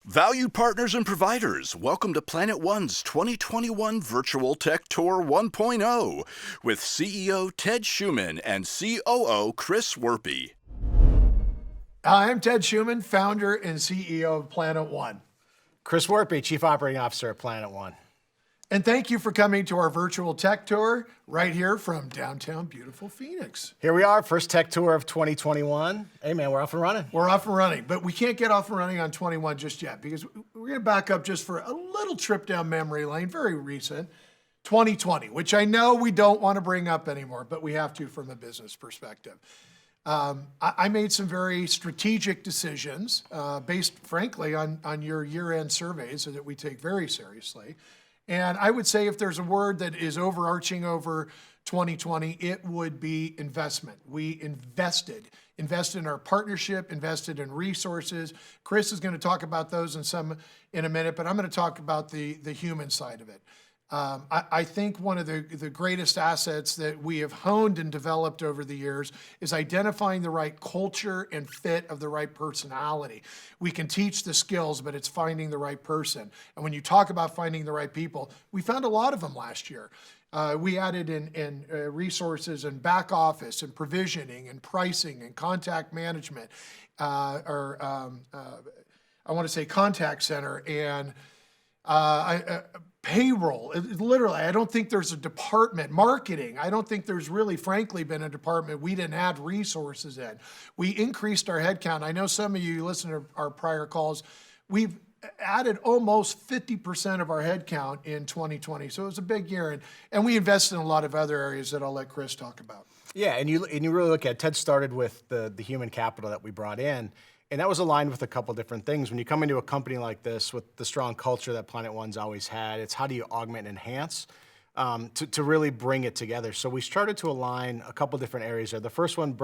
Valued partners and providers, welcome to PlanetOne's 2021 Virtual Tech Tour 1.0 with CEO Ted Schuman and COO Chris Werpy. I'm Ted Schuman, founder and CEO of PlanetOne. Chris Werpy, Chief Operating Officer at PlanetOne. And thank you for coming to our virtual tech tour right here from downtown beautiful Phoenix. Here we are, first tech tour of 2021. Hey man, we're off and running. We're off and running, but we can't get off and running on 21 just yet because we're going to back up just for a little trip down memory lane, very recent, 2020, which I know we don't want to bring up anymore, but we have to from a business perspective. I made some very strategic decisions based, frankly, on your year-end surveys that we take very seriously. And I would say if there's a word that is overarching over 2020, it would be investment. We invested in our partnership, invested in resources. Chris is going to talk about those in a minute, but I'm going to talk about the human side of it. I think one of the greatest assets that we have honed and developed over the years is identifying the right culture and fit of the right personality. We can teach the skills, but it's finding the right person. And when you talk about finding the right people, we found a lot of them last year. We added in resources and back office and provisioning and pricing and contact management, I want to say contact center and payroll. Literally, I don't think there's a department. Marketing, I don't think there's really, frankly, been a department we didn't add resources in. We increased our headcount. I know some of you listen to our prior calls. We've added almost 50% of our headcount in 2020. So it was a big year. And we invested in a lot of other areas that I'll let Chris talk about. Yeah, and you really look at, Ted started with the human capital that we brought in. And that was aligned with a couple different things. When you come into a company like this with the strong culture that PlanetOne's always had, it's how do you augment and enhance to really bring it together. So we started to align a couple different areas there. The first one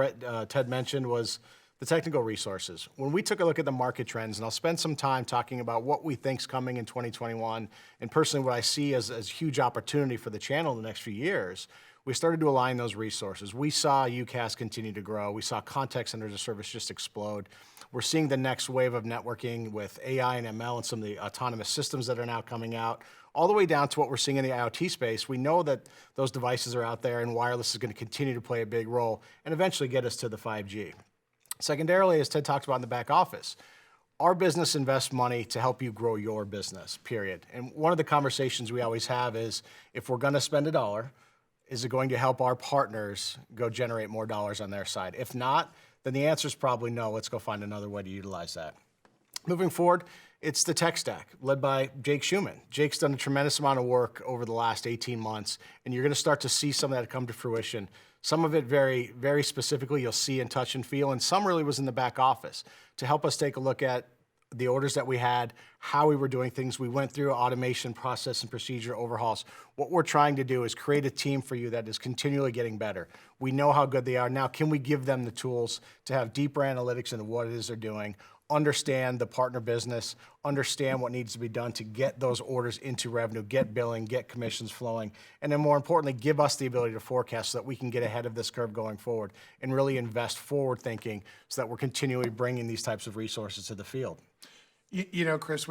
Ted mentioned was the technical resources. When we took a look at the market trends, and I'll spend some time talking about what we think's coming in 2021, and personally what I see as huge opportunity for the channel in the next few years, we started to align those resources. We saw UCAAS continue to grow. We saw contact centers as a service just explode. We're seeing the next wave of networking with AI and ML and some of the autonomous systems that are now coming out, all the way down to what we're seeing in the IoT space. We know that those devices are out there and wireless is going to continue to play a big role and eventually get us to the 5G. Secondarily, as Ted talked about in the back office, our business invests money to help you grow your business, period. And one of the conversations we always have is, if we're going to spend $1, is it going to help our partners go generate more dollars on their side? If not, then the answer is probably no. Let's go find another way to utilize that. Moving forward, it's the tech stack led by Jake Schuman. Jake's done a tremendous amount of work over the last 18 months, and you're going to start to see some of that come to fruition. Some of it very, very specifically you'll see and touch and feel, and some really was in the back office to help us take a look at the orders that we had, how we were doing things. We went through automation, process, and procedure overhauls. What we're trying to do is create a team for you that is continually getting better. We know how good they are. Now, can we give them the tools to have deeper analytics into what it is they're doing, understand the partner business, understand what needs to be done to get those orders into revenue, get billing, get commissions flowing, and then more importantly, give us the ability to forecast so that we can get ahead of this curve going forward and really invest forward thinking so that we're continually bringing these types of resources to the field. You know, Chris,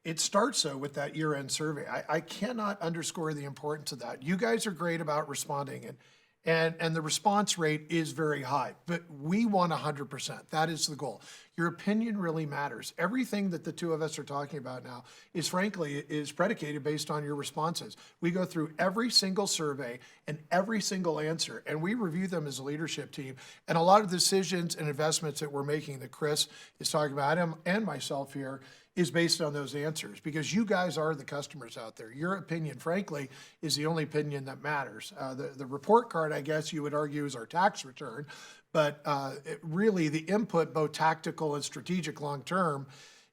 it starts though with that year-end survey. I cannot underscore the importance of that. You guys are great about responding, and the response rate is very high, but we want 100%. That is the goal. Your opinion really matters. Everything that the two of us are talking about now is predicated based on your responses. We go through every single survey and every single answer, and we review them as a leadership team. And a lot of decisions and investments that we're making that Chris is talking about and myself here is based on those answers, because you guys are the customers out there. Your opinion, frankly, is the only opinion that matters. The report card, I guess you would argue, is our tax return, but really the input, both tactical and strategic long-term,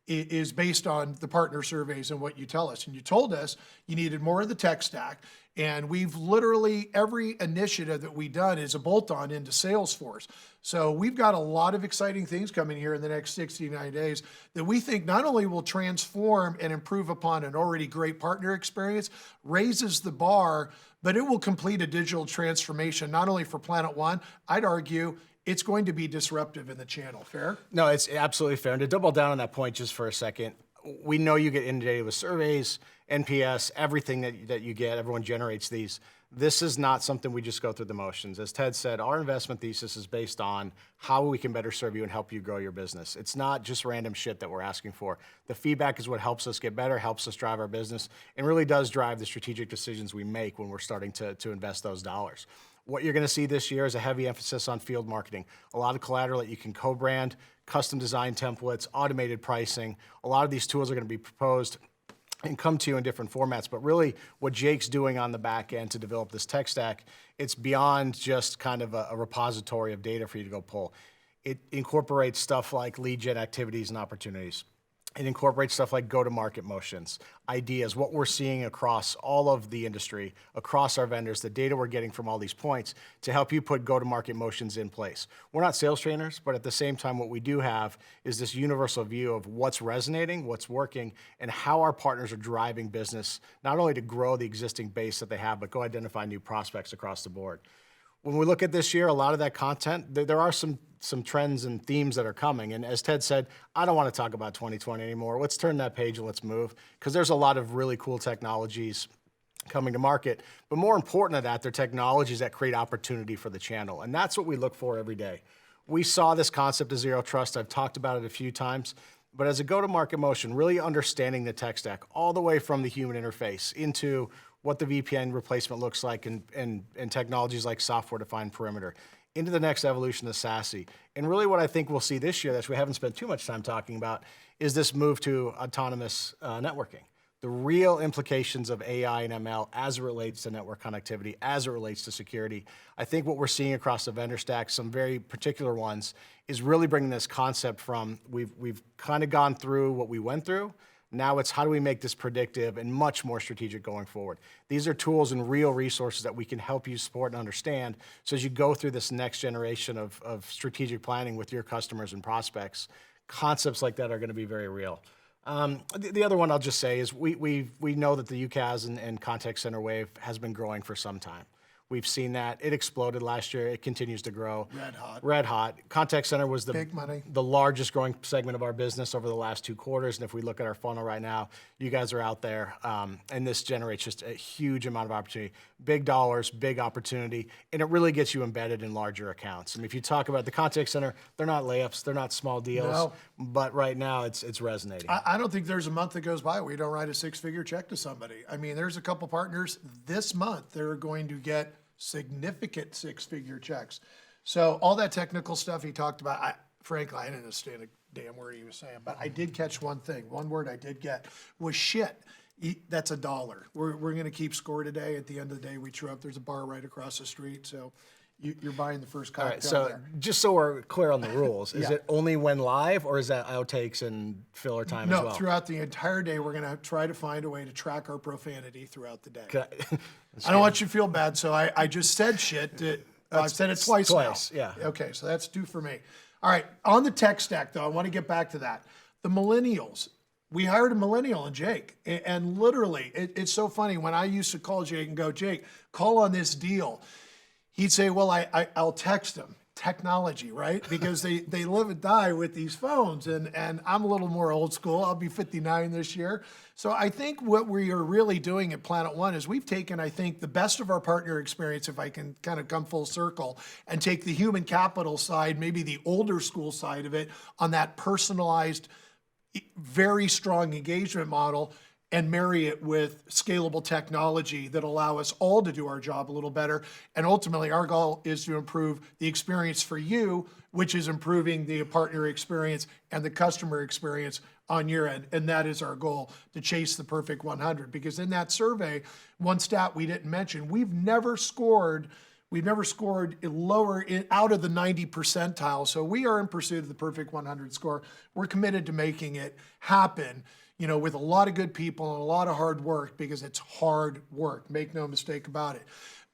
is based on the partner surveys and what you tell us. And you told us you needed more of the tech stack. And we've literally, every initiative that we've done is a bolt-on into Salesforce. So we've got a lot of exciting things coming here in the next 69 days that we think not only will transform and improve upon an already great partner experience, raises the bar, but it will complete a digital transformation, not only for PlanetOne, I'd argue it's going to be disruptive in the channel. Fair? No, it's absolutely fair. And to double down on that point just for a second, We know you get inundated with surveys, NPS, everything that you get. Everyone generates these. This is not something we just go through the motions. As Ted said, our investment thesis is based on how we can better serve you and help you grow your business. It's not just random shit that we're asking for. The feedback is what helps us get better, helps us drive our business, and really does drive the strategic decisions we make when we're starting to invest those dollars. What you're going to see this year is a heavy emphasis on field marketing. A lot of collateral that you can co-brand, custom design templates, automated pricing. A lot of these tools are going to be proposed and come to you in different formats. But really, what Jake's doing on the back end to develop this tech stack, it's beyond just kind of a repository of data for you to go pull. It incorporates stuff like lead gen activities and opportunities. It incorporates stuff like go-to-market motions, ideas, what we're seeing across all of the industry, across our vendors, the data we're getting from all these points to help you put go-to-market motions in place. We're not sales trainers, but at the same time, what we do have is this universal view of what's resonating, what's working, and how our partners are driving business, not only to grow the existing base that they have, but go identify new prospects across the board. When we look at this year, a lot of that content, there are some trends and themes that are coming. And as Ted said, I don't want to talk about 2020 anymore. Let's turn that page and let's move, because there's a lot of really cool technologies coming to market. But more important than that, they're technologies that create opportunity for the channel. And that's what we look for every day. We saw this concept of zero trust. I've talked about it a few times. But as a go-to-market motion, really understanding the tech stack all the way from the human interface into what the VPN replacement looks like and technologies like software-defined perimeter, into the next evolution of SASE. And really what I think we'll see this year that we haven't spent too much time talking about is this move to autonomous networking. The real implications of AI and ML as it relates to network connectivity, as it relates to security. I think what we're seeing across the vendor stack, some very particular ones, is really bringing this concept from we've kind of gone through what we went through. Now it's how do we make this predictive and much more strategic going forward. These are tools and real resources that we can help you support and understand. So as you go through this next generation of strategic planning with your customers and prospects, concepts like that are going to be very real. The other one I'll just say is we know that the UCAAS and contact center wave has been growing for some time. We've seen that. It exploded last year. It continues to grow. Red hot. Red hot. Contact center was Big money. the largest growing segment of our business over the last 2 quarters. And if we look at our funnel right now, you guys are out there. And this generates just a huge amount of opportunity. Big dollars, big opportunity. And it really gets you embedded in larger accounts. I mean, if you talk about the contact center, they're not layups. They're not small deals. No. But right now, it's resonating. I don't think there's a month that goes by where you don't write a 6-figure check to somebody. I mean, there's a couple partners this month that are going to get significant 6-figure checks. So all that technical stuff he talked about, frankly, I didn't understand a damn word he was saying, but I did catch one thing. One word I did get was shit. That's $1. We're going to keep score today. At the end of the day, we true up. There's a bar right across the street. So you're buying the first cocktail. All right, so there. just so we're clear on the rules, is Yeah. it only when live, or is that outtakes and filler time as No, well? throughout the entire day, we're going to try to find a way to track our profanity throughout the day. Okay. I don't want you to feel bad, so I just said shit. I've said it twice now. Yeah. Okay, so that's due for me. All right, on the tech stack, though, I want to get back to that. The millennials. We hired a millennial in Jake, and literally, it's so funny. When I used to call Jake and go, Jake, call on this deal, he'd say, well, I'll text him. Technology, right? Because they live and die with these phones, and I'm a little more old school. I'll be 59 this year. So I think what we are really doing at Planet One is we've taken, I think, the best of our partner experience, if I can kind of come full circle, and take the human capital side, maybe the older school side of it, on that personalized, very strong engagement model, and marry it with scalable technology that allow us all to do our job a little better. And ultimately, our goal is to improve the experience for you, which is improving the partner experience and the customer experience on your end. And that is our goal, to chase the perfect 100. Because in that survey, one stat we didn't mention, we've never scored lower out of the 90 percentile. So we are in pursuit of the perfect 100 score. We're committed to making it happen, with a lot of good people and a lot of hard work, because it's hard work. Make no mistake about it.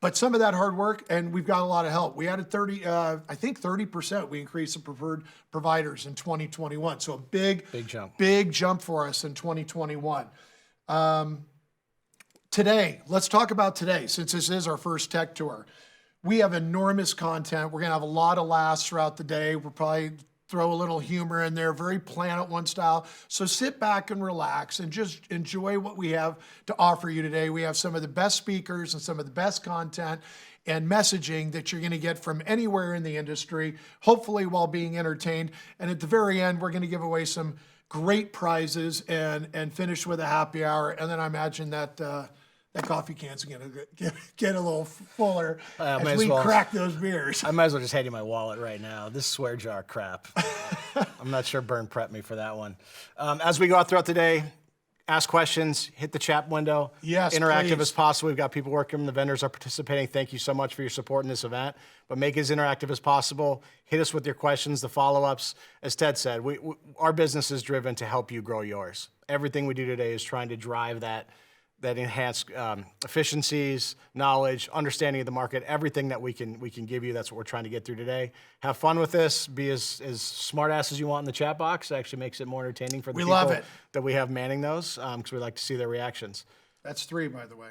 But some of that hard work, and we've got a lot of help. We added 30%. We increased the preferred providers in 2021. So a big jump for us in 2021. Today, let's talk about today, since this is our first tech tour. We have enormous content. We're going to have a lot of laughs throughout the day. We're probably throw a little humor in there, very Planet One style. So sit back and relax and just enjoy what we have to offer you today. We have some of the best speakers and some of the best content and messaging that you're going to get from anywhere in the industry, hopefully while being entertained. And at the very end, we're going to give away some great prizes and finish with a happy hour. And then I imagine that that coffee can's going to get a little fuller as we crack those beers. I might as well just hand you my wallet right now. This swear jar crap. I'm not sure Bern prepped me for that one. As we go out throughout the day, ask questions, hit the chat window. Yes, interactive please. as possible. We've got people working, the vendors are participating. Thank you so much for your support in this event. But make it as interactive as possible. Hit us with your questions, the follow-ups. As Ted said, our business is driven to help you grow yours. Everything we do today is trying to drive that enhanced efficiencies, knowledge, understanding of the market, everything that we can give you. That's what we're trying to get through today. Have fun with this. Be as smart ass as you want in the chat box. It actually makes it more entertaining for the people that we have manning those, because we like to see their reactions. That's 3, by the way.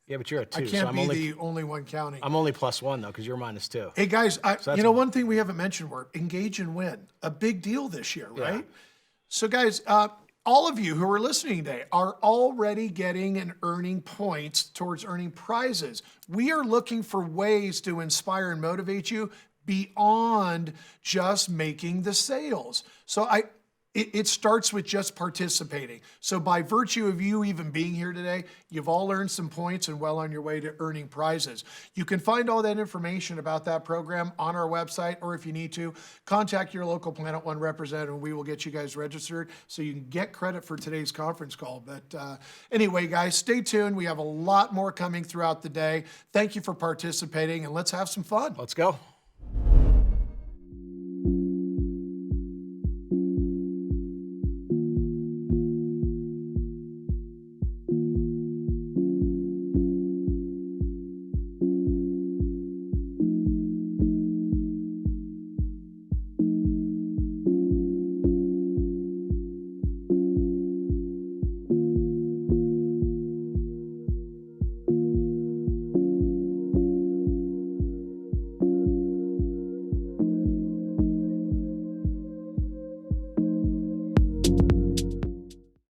Yeah, but you're at 2. I can't be the only one counting. I'm only +1 though, because you're -2. Hey guys, one thing we haven't mentioned were engage and win. A big deal this year, right? Yeah. So guys, all of you who are listening today are already getting and earning points towards earning prizes. We are looking for ways to inspire and motivate you beyond just making the sales. So it starts with just participating. So by virtue of you even being here today, you've all earned some points and well on your way to earning prizes. You can find all that information about that program on our website, or if you need to, contact your local Planet One representative and we will get you guys registered so you can get credit for today's conference call. But anyway, guys, stay tuned. We have a lot more coming throughout the day. Thank you for participating and let's have some fun. Let's go.